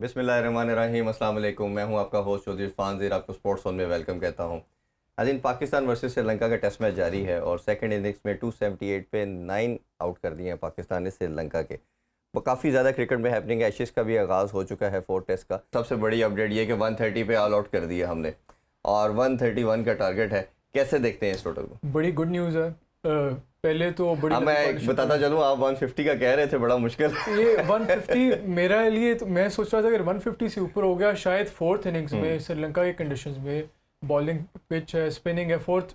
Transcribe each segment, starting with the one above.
बिस्मिल्लाहिर्रहमानिर्रहीम, अस्सलाम वालेकुम। मैं हूं आपका होस्ट चौधरी इरफान ज़ीर, आपको स्पोर्ट्स ज़ोन में वेलकम कहता हूं। आज इन पाकिस्तान वर्सेस श्रीलंका का टेस्ट मैच जारी है और सेकंड इनिंग्स में 278 पे 9 आउट कर दिए हैं पाकिस्तान ने श्रीलंका के। वो काफ़ी ज़्यादा क्रिकेट में हैपनिंग है। एशेज़ का भी आगाज़ हो चुका है 4 टेस्ट का। सबसे बड़ी अपडेट ये कि 130 पे ऑल आउट कर दिया हमने और 131 का टारगेट है। कैसे देखते हैं इस टोटल को? बड़ी गुड न्यूज़ है। पहले तो बड़ी मैं बताता चलूँ, आप 150 का कह रहे थे, बड़ा मुश्किल ये 150 मेरा लिए तो मैं सोच रहा था अगर 150 से ऊपर हो गया शायद फोर्थ इनिंग्स में श्रीलंका के कंडीशंस में बॉलिंग पिच है, स्पिनिंग है, फोर्थ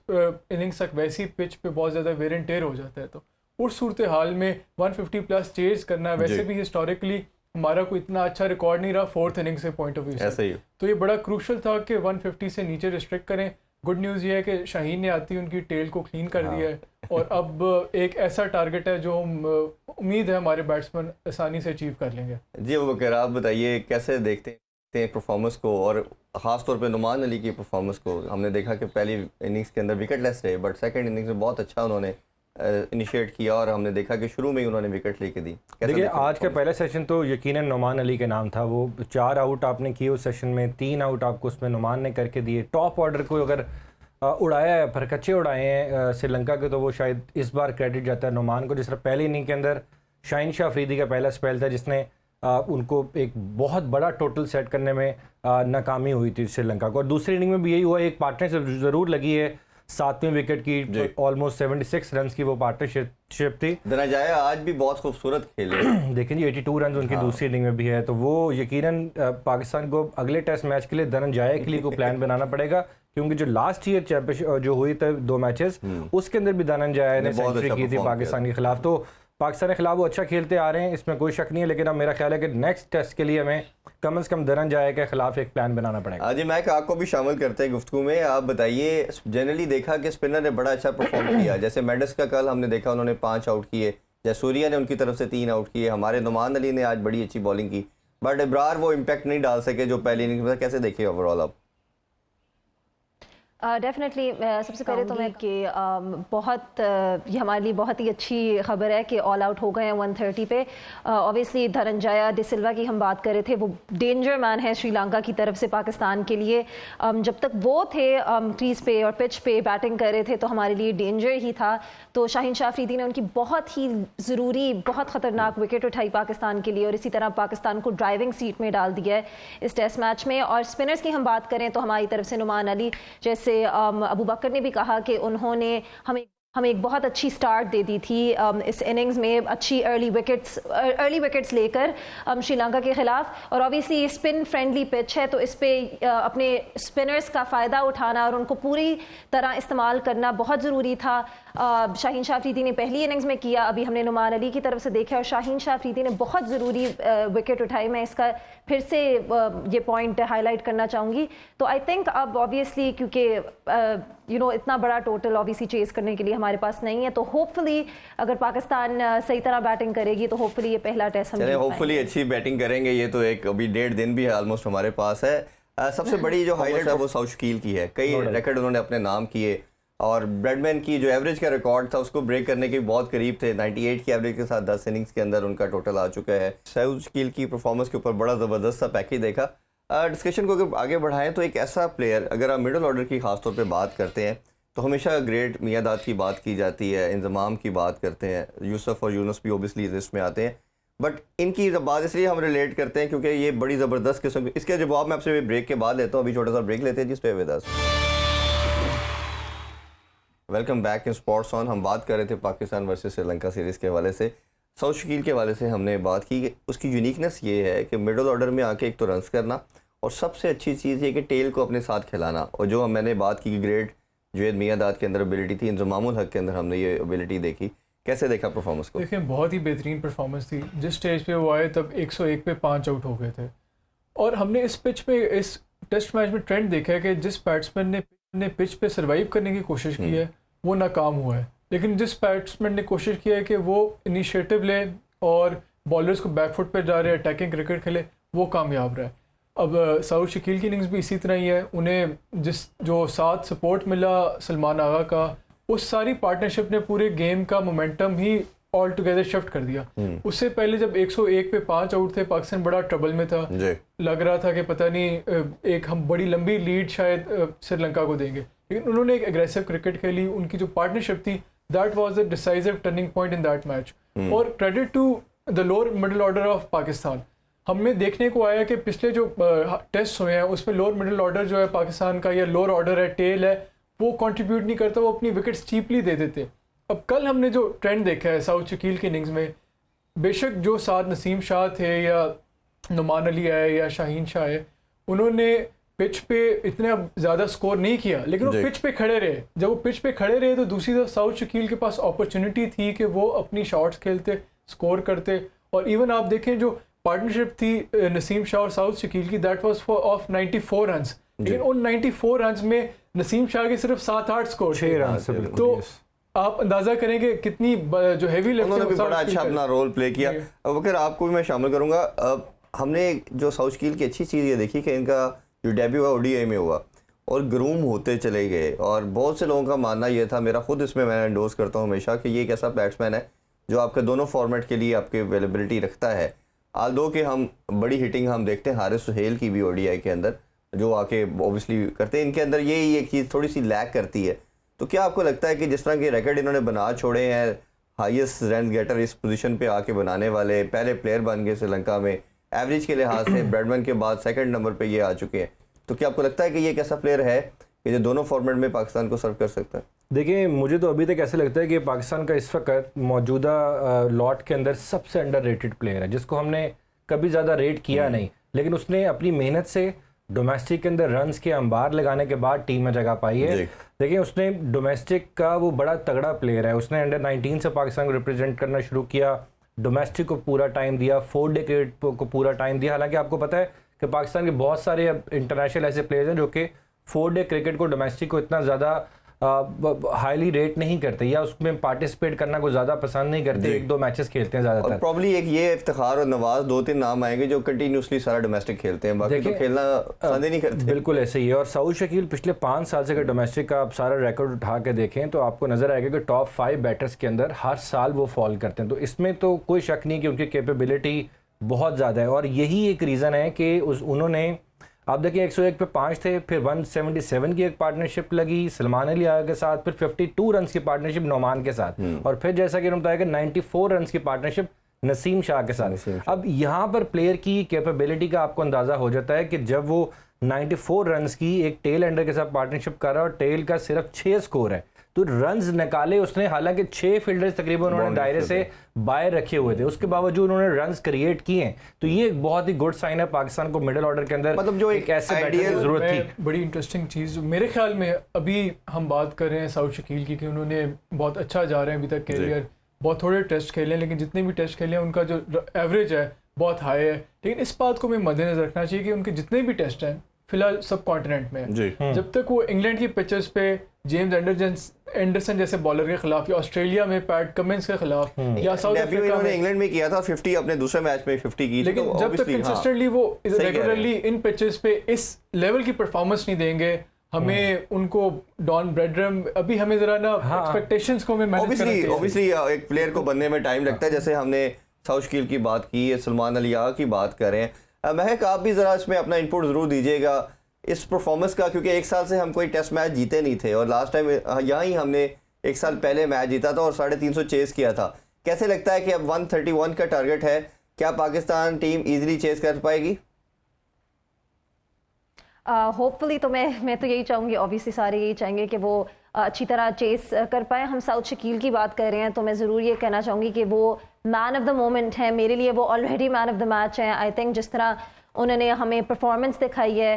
इनिंग्स तक वैसी पिच पे बहुत ज़्यादा वेर एंड टेयर हो जाता है, तो उस सूरत हाल में 150 प्लस चेज करना वैसे भी हिस्टोरिकली हमारा कोई इतना अच्छा रिकॉर्ड नहीं रहा फोर्थ इनिंग्स के पॉइंट ऑफ व्यू से, तो ये बड़ा क्रूशल था कि 150 से नीचे रिस्ट्रिक्ट करें। गुड न्यूज़ ये है कि शाहीन ने आती उनकी टेल को क्लीन कर दिया है और अब एक ऐसा टारगेट है जो हम उम्मीद है हमारे बैट्समैन आसानी से अचीव कर लेंगे। जी अबूबकर, आप बताइए कैसे देखते हैं परफॉर्मेंस को और ख़ास तौर पे नुमान अली की परफॉर्मेंस को। हमने देखा कि पहली इनिंग्स के अंदर विकेट लेस रहे, बट सेकंड इनिंग्स में बहुत अच्छा उन्होंने इनिशिएट किया और हमने देखा कि शुरू में ही उन्होंने विकेट लेके दी। देखिए आज का पहला सेशन तो यकीनन नुमान अली के नाम था। वो 4 आउट आपने किए उस सेशन में, 3 आउट आपको उसमें नुमान ने करके दिए। टॉप ऑर्डर को अगर उड़ाया है, फरकच्चे उड़ाए हैं श्रीलंका के, तो वो शायद इस बार क्रेडिट जाता है नुमान को। जिस तरह पहली इनिंग के अंदर शाहीन शाह अफरीदी का पहला स्पेल था जिसने उनको एक बहुत बड़ा टोटल सेट करने में नाकामी हुई थी श्रीलंका को, और दूसरी इनिंग में भी यही हुआ। एक पार्टनरशिप ज़रूर लगी है 7वें विकेट की, ऑलमोस्ट 76 रन की वो पार्टनरशिप थी। धनंजय आज भी बहुत खूबसूरत खेले देखें जी 82 रन उनकी दूसरी इनिंग में भी है, तो वो यकीनन पाकिस्तान को अगले टेस्ट मैच के लिए धनंजय के लिए को प्लान बनाना पड़ेगा, क्योंकि जो लास्ट ईयर चैंपियनशिप जो हुई थी 2 मैचेस उसके अंदर भी धनंजय ने सेंचुरी की थी पाकिस्तान के खिलाफ। तो पाकिस्तान के खिलाफ वो अच्छा खेलते आ रहे हैं, इसमें कोई शक नहीं है, लेकिन अब मेरा ख्याल है कि नेक्स्ट टेस्ट के लिए हमें कम से कम धनंजय के खिलाफ एक प्लान बनाना पड़ेगा। जी मैं आपको भी शामिल करते हैं गुफ्तगू में। आप बताइए, जनरली देखा कि स्पिनर ने बड़ा अच्छा परफॉर्म किया, जैसे मेंडिस का कल हमने देखा उन्होंने 5 आउट किए, जयसूर्या ने उनकी तरफ से 3 आउट किए, हमारे नुमान अली ने आज बड़ी अच्छी बॉलिंग की, बट इब्रार वो इम्पैक्ट नहीं डाल सके जो पहली इनिंग्स में। कैसे देखिए ओवरऑल आप? डेफिनेटली सबसे पहले तो मैं कि बहुत ये हमारे लिए बहुत ही अच्छी खबर है कि ऑल आउट हो गए हैं 130 पे। ऑब्वियसली धनंजय डिसिल्वा की हम बात कर रहे थे, वो डेंजर मैन है श्रीलंका की तरफ से पाकिस्तान के लिए। जब तक वो थे क्रीज पे और पिच पे बैटिंग कर रहे थे तो हमारे लिए डेंजर ही था। तो शाहीन शाह अफरीदी ने उनकी बहुत ही ज़रूरी बहुत ख़तरनाक विकेट उठाई पाकिस्तान के लिए और इसी तरह पाकिस्तान को ड्राइविंग सीट में डाल दिया है इस टेस्ट मैच में। और स्पिनर्स की हम बात करें तो हमारी तरफ से नुमान अली, जैसे अबू बकर ने भी कहा कि उन्होंने हमें एक बहुत अच्छी स्टार्ट दे दी थी इस इनिंग्स में, अच्छी अर्ली विकेट्स लेकर श्रीलंका के खिलाफ। और ऑब्वियसली ये स्पिन फ्रेंडली पिच है, तो इस पे अपने स्पिनर्स का फ़ायदा उठाना और उनको पूरी तरह इस्तेमाल करना बहुत ज़रूरी था। शाहीन शाह अफरीदी ने पहली इनिंग्स में किया, अभी हमने नुमान अली की तरफ से देखा और शाहीन शाह अफरीदी ने बहुत ज़रूरी विकेट उठाई। मैं इसका फिर से ये पॉइंट हाईलाइट करना चाहूँगी। तो आई थिंक अब ऑब्वियसली क्योंकि इतना बड़ा टोटल ऑब्वियसली चेस करने के लिए हमारे पास नहीं है, तो होपफुली अगर पाकिस्तान सही तरह बैटिंग करेगी तो होपफुली ये पहला टेस्ट हम होपफुली अच्छी बैटिंग करेंगे। ये तो एक अभी 1.5 दिन भी है ऑलमोस्ट हमारे पास है। सबसे बड़ी जो हाईलाइट है वो साउथ शकील की है। कई रिकॉर्ड उन्होंने अपने नाम किए और ब्रैडमैन की जो एवरेज का रिकॉर्ड था उसको ब्रेक करने के बहुत करीब थे। 98 की एवरेज के साथ 10 इनिंग्स के अंदर उनका टोटल आ चुका है। साउथ शकील की परफॉर्मेंस के ऊपर बड़ा ज़बरदस्त सा पैकेज देखा। डिस्कशन को अगर आगे बढ़ाएं तो एक ऐसा प्लेयर, अगर आप मिडिल ऑर्डर की खासतौर पे बात करते हैं तो हमेशा ग्रेट मियादाद की बात की जाती है, इंजमाम की बात करते हैं, यूसुफ और यूनुस भी ओबियसली लिस्ट में आते हैं, बट इनकी बात इसलिए हम रिलेट करते हैं क्योंकि ये बड़ी ज़बरदस्त किस्म की। इसके जवाब मैं आपसे ब्रेक के बाद लेता हूँ, अभी छोटा सा ब्रेक लेते हैं जी। Stay with us. Welcome back in sports on. हम बात कर रहे थे पाकिस्तान वर्सेस श्रीलंका सीरीज़ के हवाले से। साउथ शकील के हवाले से हमने बात की कि उसकी यूनिकनेस ये है कि मिडिल ऑर्डर में आके एक तो रन्स करना और सबसे अच्छी चीज़ ये कि टेल को अपने साथ खिलाना। और जो मैंने बात की कि ग्रेट जुवैद मियादाद के अंदर एबिलिटी थी, इंजमामुल हक के अंदर हमने ये एबिलिटी देखी। कैसे देखा परफॉर्मेंस को? देखिए बहुत ही बेहतरीन परफॉर्मेंस थी। जिस स्टेज पे वो आए तब 101 पे 5 आउट हो गए थे और हमने इस पिच पे इस टेस्ट मैच में ट्रेंड देखा है कि जिस बैट्समैन ने पिच पे सर्वाइव करने की कोशिश की है वो नाकाम हुआ है, लेकिन जिस बैट्समैन ने कोशिश किया है कि वो इनिशिएटिव ले और बॉलर्स को बैकफुट पे जा रहे हैं, अटैकिंग क्रिकेट खेले, वो कामयाब रहा है। अब साउथ शकील की इनिंग्स भी इसी तरह ही है। उन्हें जो साथ सपोर्ट मिला सलमान आगा का, उस सारी पार्टनरशिप ने पूरे गेम का मोमेंटम ही ऑल टुगेदर शिफ्ट कर दिया। उससे पहले जब 101 पे 5 आउट थे, पाकिस्तान बड़ा ट्रबल में था, लग रहा था कि पता नहीं एक हम बड़ी लंबी लीड शायद श्रीलंका को देंगे, लेकिन उन्होंने एक एग्रेसिव क्रिकेट खेली। उनकी जो पार्टनरशिप थी, that was the decisive turning point in that match. और credit to the lower middle order of Pakistan. हमें देखने को आया कि पिछले जो टेस्ट हुए हैं उसमें लोअर मिडिल ऑर्डर जो है पाकिस्तान का, या लोअर ऑर्डर है, टेल है, वो कंट्रीब्यूट नहीं करता, वो अपनी विकेट्स चीपली दे देते। अब कल हमने जो ट्रेंड देखा है साउथ शकील की इनिंग्स में, बेशक जो साथ नसीम शाह थे या नुमान अली आए या शाहीन शाह आए, उन्होंने पिच पे इतना ज़्यादा स्कोर नहीं किया, लेकिन वो पिच पे खड़े रहे। जब वो पिच पे खड़े रहे तो दूसरी तरफ साउथ शकील के पास अपॉर्चुनिटी थी कि वो अपनी शॉट्स खेलते, स्कोर करते। और इवन आप देखें जो पार्टनरशिप थी नसीम शाह और साउथ शकील की, that was for of 94 runs, लेकिन उन 94 रन्स में नसीम शाह के सिर्फ 7-8 स्कोर, 6 रन। तो आप अंदाजा करेंगे कितनी जो हैवी लिफ्टिंग, उन्होंने भी बड़ा अच्छा अपना रोल प्ले किया। अब अगर आपको भी मैं शामिल करूंगा, हमने जो साउथ शकील की अच्छी चीज़ ये देखी कि इनका जो डेब्यू हुआ ओडीआई में हुआ और ग्रूम होते चले गए, और बहुत से लोगों का मानना ये था, मेरा खुद इसमें मैं एंडोर्स करता हूँ हमेशा, कि ये एक ऐसा बैट्समैन है जो आपके दोनों फॉर्मेट के लिए आपके अवेलेबिलिटी रखता है। आल्दो कि हम बड़ी हिटिंग हम देखते हैं हारिस सुहेल की भी ओडीआई के अंदर, जो आके ऑब्वियसली करते हैं, इनके अंदर यही एक चीज़ थोड़ी सी लैक करती है। तो क्या आपको लगता है कि जिस तरह के रिकॉर्ड इन्होंने बना छोड़े हैं, हाईएस्ट रन गेटर इस पोजीशन पे आके बनाने वाले पहले प्लेयर बन गए श्रीलंका में, एवरेज के लिहाज से ब्रैडमैन के बाद सेकंड नंबर पे ये आ चुके हैं, तो क्या आपको लगता है कि ये एक ऐसा प्लेयर है कि जो दोनों फॉर्मेट में पाकिस्तान को सर्व कर सकता है? देखिए, मुझे तो अभी तक ऐसा लगता है कि पाकिस्तान का इस वक्त मौजूदा लॉट के अंदर सबसे अंडररेटेड प्लेयर है, जिसको हमने कभी ज़्यादा रेट किया नहीं, लेकिन उसने अपनी मेहनत से डोमेस्टिक के अंदर रन्स के अंबार लगाने के बाद टीम में जगह पाई है। देखिए, उसने डोमेस्टिक का वो बड़ा तगड़ा प्लेयर है, उसने अंडर 19 से पाकिस्तान को रिप्रेजेंट करना शुरू किया, डोमेस्टिक को पूरा टाइम दिया, 4 डे क्रिकेट को पूरा टाइम दिया। हालांकि आपको पता है कि पाकिस्तान के बहुत सारे अब इंटरनेशनल ऐसे प्लेयर्स हैं जो कि 4 डे क्रिकेट को, डोमेस्टिक को इतना ज़्यादा हाईली रेट नहीं करते या उसमें पार्टिसिपेट करना को ज़्यादा पसंद नहीं करते, 1-2 मैचेस खेलते हैं ज़्यादातर। और प्रॉब्ली एक ये इफ्तिखार और नवाज 2-3 नाम आएंगे जो कंटिन्यूसली सारा डोमेस्टिक खेलते हैं, बाकी तो खेलना पसंद ही नहीं करते। बिल्कुल ऐसे ही है। और साउथ शकील पिछले 5 साल से अगर डोमेस्टिक का आप सारा रिकॉर्ड उठा के देखें तो आपको नजर आएगा कि टॉप 5 बैटर्स के अंदर हर साल वो फॉल करते हैं। तो इसमें तो कोई शक नहीं कि उनकी कैपेबिलिटी बहुत ज़्यादा है, और यही एक रीज़न है कि उन्होंने, आप देखिए 101 पे 5 थे, फिर 177 की एक पार्टनरशिप लगी सलमान अली आगा के साथ, फिर 52 रन की पार्टनरशिप नोमान के साथ, और फिर जैसा कि उन्होंने बताया कि 94 रन की पार्टनरशिप नसीम शाह के साथ। अब यहाँ पर प्लेयर की कैपेबिलिटी का आपको अंदाज़ा हो जाता है कि जब वो 94 रन की एक टेल एंडर के साथ पार्टनरशिप कर रहा है और टेल का सिर्फ 6 स्कोर है, तो रन्स निकाले उसने, हालांकि 6 फील्डर्स तकरीबन उन्होंने दायरे से बाहर रखे हुए थे, उसके बावजूद उन्होंने रन्स क्रिएट किए हैं। तो ये एक बहुत ही गुड साइन है पाकिस्तान को मिडिल ऑर्डर के अंदर, मतलब जो एक ऐसे बैटर की जरूरत थी। बड़ी इंटरेस्टिंग चीज़ मेरे ख्याल में, अभी हम बात कर रहे हैं साउथ शकील की कि उन्होंने बहुत अच्छा जा रहे हैं अभी तक कैरियर, बहुत थोड़े टेस्ट खेले हैं, लेकिन जितने भी टेस्ट खेले हैं उनका जो एवरेज है बहुत हाई है। लेकिन इस बात को हमें मद्देनजर रखना चाहिए कि उनके जितने भी टेस्ट हैं फिलहाल सब कॉन्टिनेंट में है। जब तक वो इंग्लैंड की पिचेस पे जेम्स एंडरसन जैसे बॉलर के खिलाफ, या ऑस्ट्रेलिया में पैट कमिंस के खिलाफ, या साउथ अफ्रीका में इंग्लैंड में किया था 50, अपने दूसरे मैच में 50 की, लेकिन तो जब तक कंसिस्टेंटली वो रेगुलरली इन पिचेस पे इस लेवल की परफॉर्मेंस नहीं देंगे, हमें उनको डॉन ब्रैडमैन, अभी हमें जरा ना एक्सपेक्टेशंस को हमें मैनेज करना चाहिए। ऑब्वियसली एक प्लेयर को बनने में टाइम लगता है, जैसे हमने साउथ शकील की बात की है, सलमान अली आगा की बात कर रहे हैं। महक, आप भी ज़रा इसमें अपना इनपुट ज़रूर दीजिएगा इस परफॉर्मेंस का, क्योंकि एक साल से हम कोई टेस्ट मैच जीते नहीं थे, और लास्ट टाइम यहाँ ही हमने एक साल पहले मैच जीता था और 350 चेस किया था। कैसे लगता है कि अब 131 का टारगेट है, क्या पाकिस्तान टीम इजीली चेस कर पाएगी? होपफुली तो मैं तो यही चाहूँगी, ऑब्वियसली सारे यही चाहेंगे कि वो अच्छी तरह चेस कर पाए। हम साउथ शकील की बात कर रहे हैं तो मैं ज़रूर ये कहना चाहूँगी कि वो मैन ऑफ द मोमेंट है, मेरे लिए वो already man of the match है। आई थिंक जिस तरह उन्होंने हमें परफॉर्मेंस दिखाई है,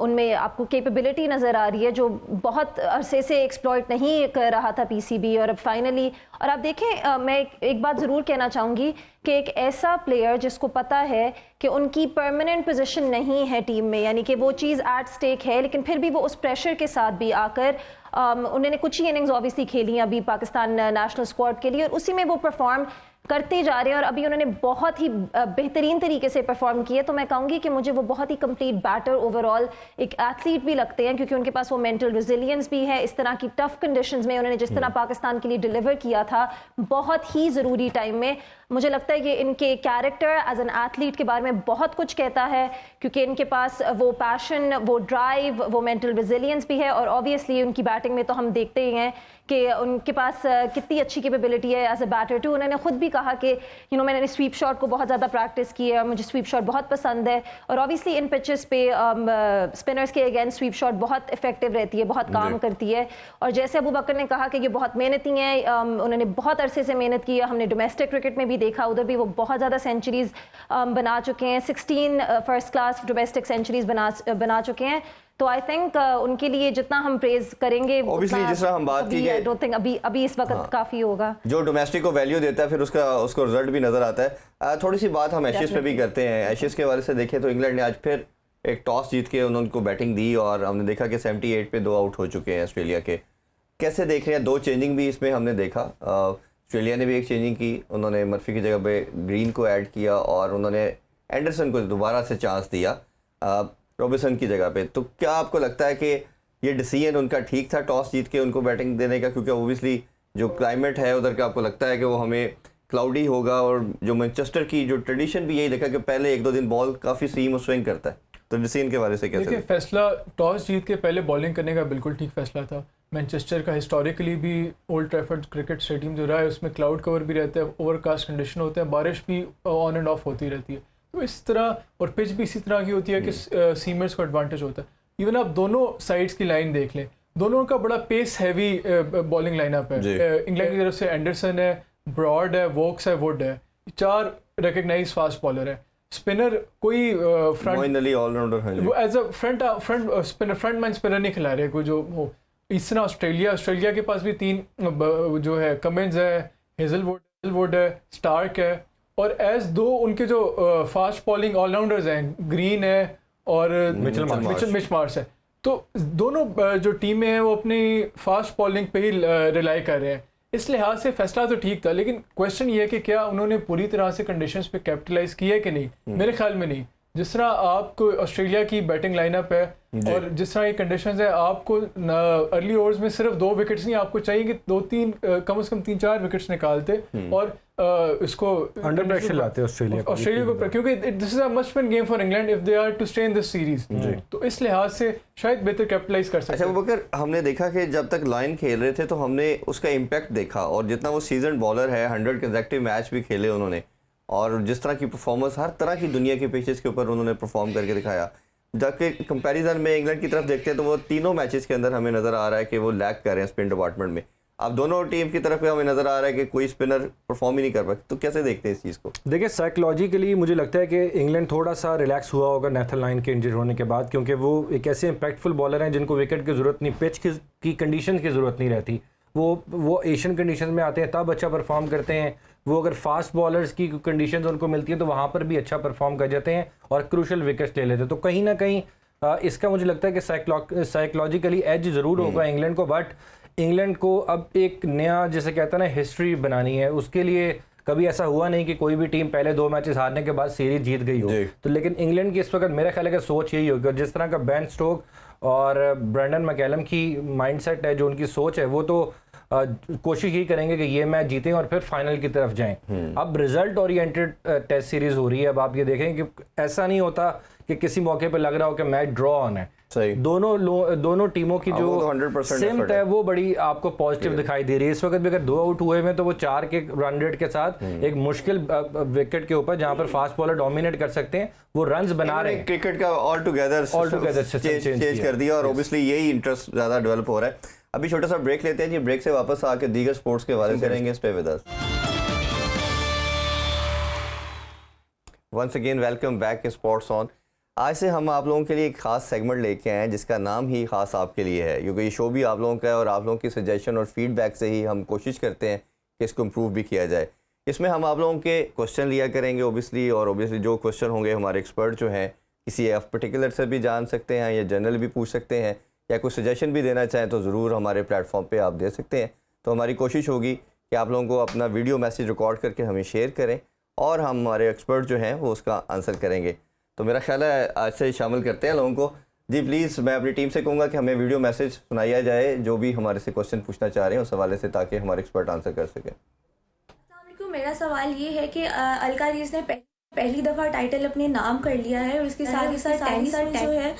उनमें आपको कैपेबिलिटी नज़र आ रही है जो बहुत अरसे से एक्सप्लॉइट नहीं कर रहा था पीसीबी, और अब फाइनली। और आप देखें, मैं एक बात ज़रूर कहना चाहूँगी कि एक ऐसा प्लेयर जिसको पता है कि उनकी परमानेंट पोजीशन नहीं है टीम में, यानी कि वो चीज़ एट स्टेक है, लेकिन फिर भी वो उस प्रेशर के साथ भी आकर उन्होंने कुछ ही इनिंग्स ऑब्वियसली खेली हैं अभी पाकिस्तान नेशनल स्क्वाड के लिए, और उसी में वो परफॉर्म करते जा रहे हैं और अभी उन्होंने बहुत ही बेहतरीन तरीके से परफॉर्म किया। तो मैं कहूँगी कि मुझे वो बहुत ही कंप्लीट बैटर, ओवरऑल एक एथलीट भी लगते हैं, क्योंकि उनके पास वो मेंटल रेजिलियंस भी है। इस तरह की टफ कंडीशंस में उन्होंने जिस तरह पाकिस्तान के लिए डिलीवर किया था बहुत ही ज़रूरी टाइम में, मुझे लगता है कि इनके कैरेक्टर एज एन एथलीट के बारे में बहुत कुछ कहता है, क्योंकि इनके पास वो पैशन, वो ड्राइव, वो मेंटल रेजिलियंस भी है। और ऑब्वियसली उनकी बैटिंग में तो हम देखते ही हैं कि उनके पास कितनी अच्छी कैपेबिलिटी है एज अ बैटर टू। उन्होंने खुद भी कहा कि मैंने स्वीप शॉट को बहुत ज़्यादा प्रैक्टिस की है और मुझे स्वीप शॉट बहुत पसंद है। और ऑब्वियसली इन पिचेस पे स्पिनर्स के अगेंस्ट स्वीप शॉट बहुत इफेक्टिव रहती है, बहुत काम करती है। और जैसे अबू बकर ने कहा कि ये बहुत मेहनती हैं, उन्होंने बहुत अरसे से मेहनत की है। हमने डोमेस्टिक क्रिकेट में भी देखा, उधर भी वो बहुत ज़्यादा सेंचुरीज बना चुके हैं, 16 फर्स्ट क्लास डोमेस्टिक सेंचुरीज बना चुके हैं। तो आई थिंक उनके लिए जितना हम प्रेज करेंगे, ऑब्वियसली जिस तरह हम बात की, आई डोंट थिंक अभी इस वक्त काफी होगा। जो डोमेस्टिक को वैल्यू देता है फिर उसको रिजल्ट भी नजर आता है। थोड़ी सी बात हम एशेज पे भी करते हैं। एशेज के बारे से देखें तो इंग्लैंड ने आज फिर एक टॉस जीत के उनको बैटिंग दी और हमने देखा कि 78 पे 2 आउट हो चुके हैं ऑस्ट्रेलिया के। कैसे देख रहे हैं? 2 चेंजिंग भी इसमें हमने देखा। ऑस्ट्रेलिया ने भी एक चेंजिंग की, उन्होंने मर्फी की जगह पे ग्रीन को ऐड किया और उन्होंने एंडरसन को दोबारा से चांस दिया रॉबिन्सन की जगह पे। तो क्या आपको लगता है कि ये डिसीजन उनका ठीक था टॉस जीत के उनको बैटिंग देने का? क्योंकि ओबियसली जो क्लाइमेट है उधर का आपको लगता है कि वो हमें क्लाउडी होगा, और जो मैनचेस्टर की जो ट्रेडिशन भी यही देखा कि पहले 1-2 दिन बॉल काफ़ी सीम और स्विंग करता है। तो डिसीजन के बारे से कैसे? देखिए, फैसला टॉस जीत के पहले बॉलिंग करने का बिल्कुल ठीक फैसला था। मैनचेस्टर का हिस्टोरिकली भी ओल्ड ट्रैफर्ड क्रिकेट स्टेडियम जो रहा है उसमें क्लाउड कवर भी रहता है, ओवरकास्ट कंडीशन होते हैं, बारिश भी ऑन एंड ऑफ होती रहती है। तो इस तरह, और पिच भी इसी तरह की होती है कि सीमर्स को एडवांटेज होता है। इवन आप दोनों साइड्स की लाइन देख लें, दोनों का बड़ा पेस हैवी बॉलिंग लाइनअप है। इंग्लैंड की तरफ से एंडरसन है, ब्रॉड है, वोक्स है, वुड है, 4 रिकग्नाइज फास्ट बॉलर है। स्पिनर कोई front edge a front man spinner नहीं खिला रहे कोई जो हो। इस तरह ऑस्ट्रेलिया के पास भी 3 जो है, कमिंस है, हेजलवुड है, स्टार्क है, और एज 2 उनके जो फास्ट बॉलिंग ऑलराउंडर्स हैं, ग्रीन है और मिचेल मार्श है। तो दोनों जो टीमें हैं वो अपनी फास्ट बॉलिंग पे ही रिलाई कर रहे हैं। इस लिहाज से फैसला तो ठीक था, लेकिन क्वेश्चन ये है कि क्या उन्होंने पूरी तरह से कंडीशंस पे कैपिटलाइज किया है कि नहीं। मेरे ख्याल में नहीं। जिस तरह आपको ऑस्ट्रेलिया की बैटिंग लाइनअप है और जिस तरह ये कंडीशंस है, आपको अर्ली ओवर्स में सिर्फ 2 विकेट्स नहीं, आपको चाहिए कि 2-3 कम से कम 3-4 विकेट्स निकालते और इसको अंडर प्रेशर लाते ऑस्ट्रेलिया को, क्योंकि this is a must win game for England if they are to stay in this series. तो इस लिहाज से शायद बेहतर कैपिटलाइज कर सकते हैं। अच्छा बकर, हमने देखा कि जब तक लाइन खेल रहे थे तो हमने उसका इम्पैक्ट देखा, और जितना वो सीजन बॉलर है, 100 कंसेक्टिव मैच भी खेले उन्होंने, और जिस तरह की परफॉर्मेंस हर तरह की दुनिया के पिचेस के ऊपर उन्होंने परफॉर्म करके दिखाया। जबकि कंपैरिजन में इंग्लैंड की तरफ देखते हैं तो वो तीनों मैचेस के अंदर हमें नज़र आ रहा है कि वो लैग कर रहे हैं स्पिन डिपार्टमेंट में। अब दोनों टीम की तरफ हमें नज़र आ रहा है कि कोई स्पिनर परफॉर्म ही नहीं कर पाए। तो कैसे देखते हैं इस चीज़ को? देखिए, साइकोलॉजिकली मुझे लगता है कि इंग्लैंड थोड़ा सा रिलैक्स हुआ होगा नेथन लाइन के इंजर होने के बाद, क्योंकि वो एक ऐसे इम्पैक्टफुल बॉलर हैं जिनको विकेट की ज़रूरत नहीं, पिच की कंडीशन की ज़रूरत नहीं रहती। वो एशियन कंडीशन में आते हैं तब अच्छा परफॉर्म करते हैं। वो अगर फास्ट बॉलर्स की कंडीशंस उनको मिलती है तो वहाँ पर भी अच्छा परफॉर्म कर जाते हैं और क्रूशल विकेट्स ले लेते हैं। तो कहीं ना कहीं इसका मुझे लगता है कि साइकोलॉजिकली एज ज़रूर होगा इंग्लैंड को। बट इंग्लैंड को अब एक नया, जैसे कहता है ना, हिस्ट्री बनानी है। उसके लिए कभी ऐसा हुआ नहीं कि कोई भी टीम पहले 2 मैचेस हारने के बाद सीरीज जीत गई हो। तो लेकिन इंग्लैंड की इस वक्त मेरा ख्याल है कि सोच यही होगी, और जिस तरह का बेन स्टोक और ब्रेंडन मैकैलम की माइंडसेट है, जो उनकी सोच है, वो तो कोशिश ही करेंगे कि ये मैच जीतें और फिर फाइनल की तरफ जाएं। अब रिजल्ट ओरिएंटेड टेस्ट सीरीज हो रही है। अब आप ये देखें कि ऐसा नहीं होता कि किसी मौके पे लग रहा हो कि मैच ड्रॉ ऑन है। दोनों टीमों की जो सिमत है वो बड़ी आपको पॉजिटिव दिखाई दे रही है। इस वक्त भी अगर 2 आउट हुए हैं तो वो 4 के रन रेट के साथ एक मुश्किल विकेट के ऊपर, जहां पर फास्ट बॉलर डोमिनेट कर सकते हैं, वो रन्स बना रहे हैं। क्रिकेट का ऑल टुगेदर चेंज कर दिया, और ऑब्वियसली यही इंटरेस्ट ज्यादा डेवलप हो रहा है। अभी छोटा सा ब्रेक लेते हैं जी। ब्रेक से वापस आके दीगर स्पोर्ट्स के बारे में करेंगे। Stay with us. Once again welcome back sports on. आज से हम आप लोगों के लिए एक ख़ास सेगमेंट लेके आए हैं जिसका नाम ही ख़ास आपके लिए है, क्योंकि ये शो भी आप लोगों का है और आप लोगों की सजेशन और फीडबैक से ही हम कोशिश करते हैं कि इसको इम्प्रूव भी किया जाए। इसमें हम आप लोगों के क्वेश्चन लिया करेंगे ओबियसली, और ओबियसली जो क्वेश्चन होंगे हमारे एक्सपर्ट जो हैं किसी पर्टिकुलर से भी जान सकते हैं या जनरल भी पूछ सकते हैं, या कोई सजेशन भी देना चाहें तो ज़रूर हमारे प्लेटफॉर्म पे आप दे सकते हैं। तो हमारी कोशिश होगी कि आप लोगों को अपना वीडियो मैसेज रिकॉर्ड करके हमें शेयर करें और हमारे एक्सपर्ट जो हैं वो उसका आंसर करेंगे। तो मेरा ख्याल है आज से शामिल करते हैं लोगों को। जी प्लीज़, मैं अपनी टीम से कहूँगा कि हमें वीडियो मैसेज सुनाया जाए जो भी हमारे से क्वेश्चन पूछना चाह रहे हैं उस हवाले से, ताकि हमारे एक्सपर्ट आंसर कर सकें। मेरा सवाल ये है कि अलका रेस ने पहली दफ़ा टाइटल अपने नाम कर लिया है और इसके साथ ही साथ टेनिस में जो है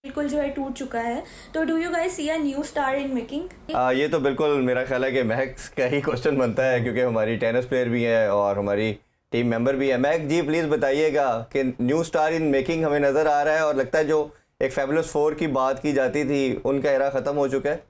बिल्कुल जो है टूट चुका है। तो do you guys see a new star in making? ये तो बिल्कुल मेरा ख्याल है कि महक का ही क्वेश्चन बनता है, क्योंकि हमारी टेनिस प्लेयर भी है और हमारी टीम मेंबर भी है। महक जी प्लीज़ बताइएगा कि न्यू स्टार इन मेकिंग हमें नज़र आ रहा है, और लगता है जो एक फैबुलस 4 की बात की जाती थी उनका एरा ख़त्म हो चुका है।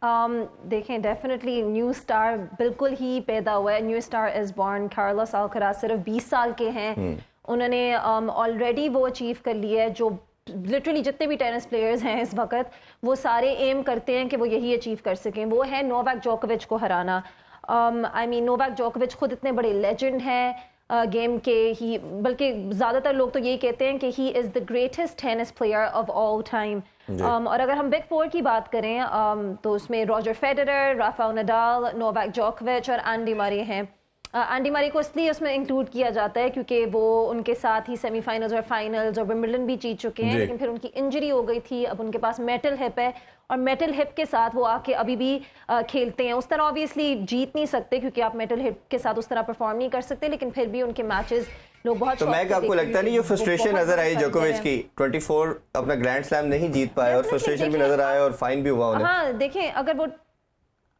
देखें, डेफिनेटली न्यू स्टार बिल्कुल ही पैदा हुआ है। New star is born. Carlos Alcaraz सिर्फ 20 साल के हैं। उन्होंने ऑलरेडी वो अचीव कर लिया है जो लिटरली जितने भी टेनिस प्लेयर्स हैं इस वक्त वो सारे एम करते हैं कि वो यही अचीव कर सकें। वो है नोवाक जोकोविच को हराना। आई मीन नोवाक जोकोविच खुद इतने बड़े लेजेंड हैं गेम के, ही बल्कि ज़्यादातर लोग तो यही कहते हैं कि he is the greatest tennis player of all time. और अगर हम बिग 4 की बात करें तो उसमें Roger Federer, Rafael Nadal, Novak जोकोविच और एंडी मरे हैं। एंडी मरे को इसलिए उसमें इंक्लूड किया जाता है क्योंकि वो उनके साथ ही सेमीफाइनल्स और फाइनल्स और विंबलडन भी जीत चुके हैं, लेकिन फिर उनकी इंजरी हो गई थी। अब उनके पास मेटल हिप है और मेटल हिप के साथ वो आके अभी भी खेलते हैं। उस तरह ऑब्वियसली जीत नहीं सकते क्योंकि आप मेटल हिप के साथ उस तरह परफॉर्म नहीं कर सकते, लेकिन फिर भी उनके मैचेस लोग बहुत। तो मैं आपको लगता नहीं ये फ्रस्ट्रेशन नजर आई जोकोविच की? 24 अपना ग्रैंड स्लैम नहीं जीत पाए और फ्रस्ट्रेशन भी नजर आया और फाइन भी हुआ उन्हें। हाँ देखें,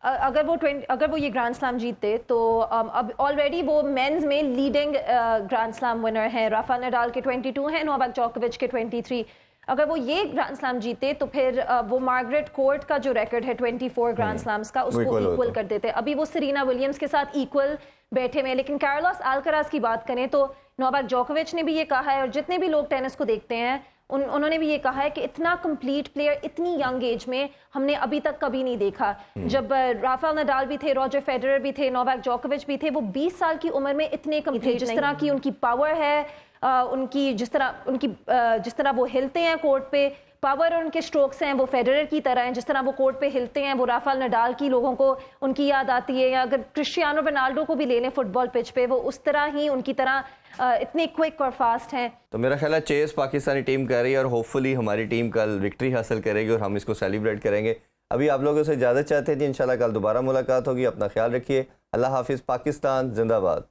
अगर वो ये ग्रैंड स्लैम जीतते तो अब ऑलरेडी वो मेंस में लीडिंग ग्रैंड स्लैम विनर हैं। राफेल नडाल के 22 हैं, नोवाक जोकोविच के 23। अगर वो ये ग्रैंड स्लैम जीते तो फिर वो मार्गरेट कोर्ट का जो रिकॉर्ड है 24 ग्रैंड स्लैम्स का उसको इक्वल कर देते। अभी वो सेरेना विलियम्स के साथ इक्वल बैठे हुए। लेकिन कार्लोस अल्कराज की बात करें तो नोवाक जोकोविच ने भी ये कहा है और जितने भी लोग टेनिस को देखते हैं उन्होंने भी ये कहा है कि इतना कंप्लीट प्लेयर इतनी यंग एज में हमने अभी तक कभी नहीं देखा। जब राफेल नडाल भी थे, रॉजर फेडरर भी थे, नोवाक जोकोविच भी थे, वो 20 साल की उम्र में इतने कंप्लीट, जिस तरह की उनकी पावर है, उनकी जिस तरह वो हिलते हैं कोर्ट पे, पावर और उनके स्ट्रोक्स हैं वो फेडरर की तरह हैं। जिस तरह वो कोर्ट पे हिलते हैं वो राफेल नडाल की लोगों को उनकी याद आती है। या अगर क्रिस्टियानो रोनाल्डो को भी ले लें फुटबॉल पिच पे, वो उस तरह ही उनकी तरह इतने क्विक और फास्ट हैं। तो मेरा ख्याल है चेस पाकिस्तानी टीम कर रही है और होपफुली हमारी टीम कल विक्ट्री हासिल करेगी और हम इसको सेलिब्रेट करेंगे। अभी आप लोगों से इजाज़त चाहते थे, इंशाल्लाह कल दोबारा मुलाकात होगी। अपना ख्याल रखिए। अल्लाह हाफिज़। पाकिस्तान जिंदाबाद।